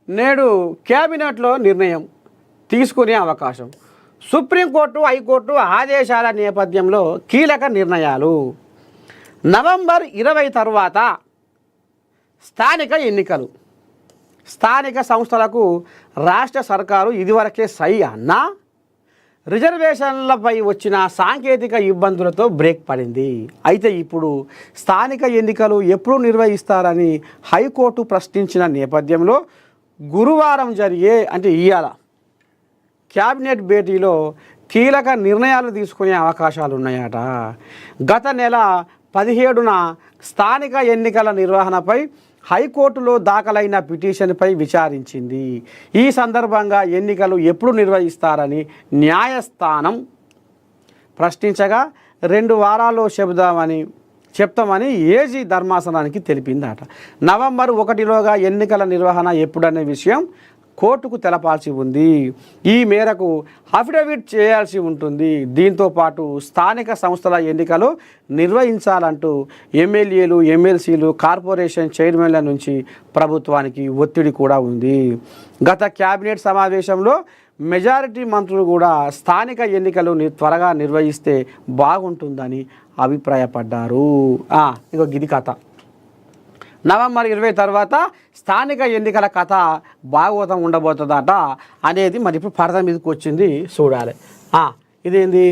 నేడు క్యాబినెట్లో నిర్ణయం తీసుకునే అవకాశం. సుప్రీంకోర్టు, హైకోర్టు ఆదేశాల నేపథ్యంలో కీలక నిర్ణయాలు. నవంబర్ 20 తర్వాత స్థానిక ఎన్నికలు. స్థానిక సంస్థలకు రాష్ట్ర సర్కారు ఇదివరకే సై అన్నా రిజర్వేషన్లపై వచ్చిన సాంకేతిక ఇబ్బందులతో బ్రేక్ పడింది. అయితే ఇప్పుడు స్థానిక ఎన్నికలు ఎప్పుడు నిర్వహిస్తారని హైకోర్టు ప్రశ్నించిన నేపథ్యంలో గురువారం జరిగే ఇవాళ క్యాబినెట్ భేటీలో కీలక నిర్ణయాలు తీసుకునే అవకాశాలు ఉన్నాయట. గత నెల 17న స్థానిక ఎన్నికల నిర్వహణపై హైకోర్టులో దాఖలైన పిటిషన్పై విచారించింది. ఈ సందర్భంగా ఎన్నికలు ఎప్పుడు నిర్వహిస్తారని న్యాయస్థానం ప్రశ్నించగా 2 వారాల్లో చెప్తామని ఏజీ ధర్మాసనానికి తెలిపిందట. నవంబర్ 1లోగా ఎన్నికల నిర్వహణ ఎప్పుడనే విషయం కోర్టుకు తెలపాల్సి ఉంది. ఈ మేరకు అఫిడవిట్ చేయాల్సి ఉంటుంది. దీంతోపాటు స్థానిక సంస్థల ఎన్నికలు నిర్వహించాలంటూ ఎమ్మెల్యేలు, ఎమ్మెల్సీలు, కార్పొరేషన్ చైర్మన్ల నుంచి ప్రభుత్వానికి ఒత్తిడి కూడా ఉంది. గత క్యాబినెట్ సమావేశంలో మెజారిటీ మంత్రులు కూడా స్థానిక ఎన్నికలు త్వరగా నిర్వహిస్తే బాగుంటుందని అభిప్రాయపడ్డారు. ఇగో గిది కథ. నవంబర్ 20 తర్వాత స్థానిక ఎన్నికల కథ భాగవతం ఉండబోతుందట అనేది మరి ఇప్పుడు పరద మీదకి వచ్చింది. చూడాలి. ఇదేంది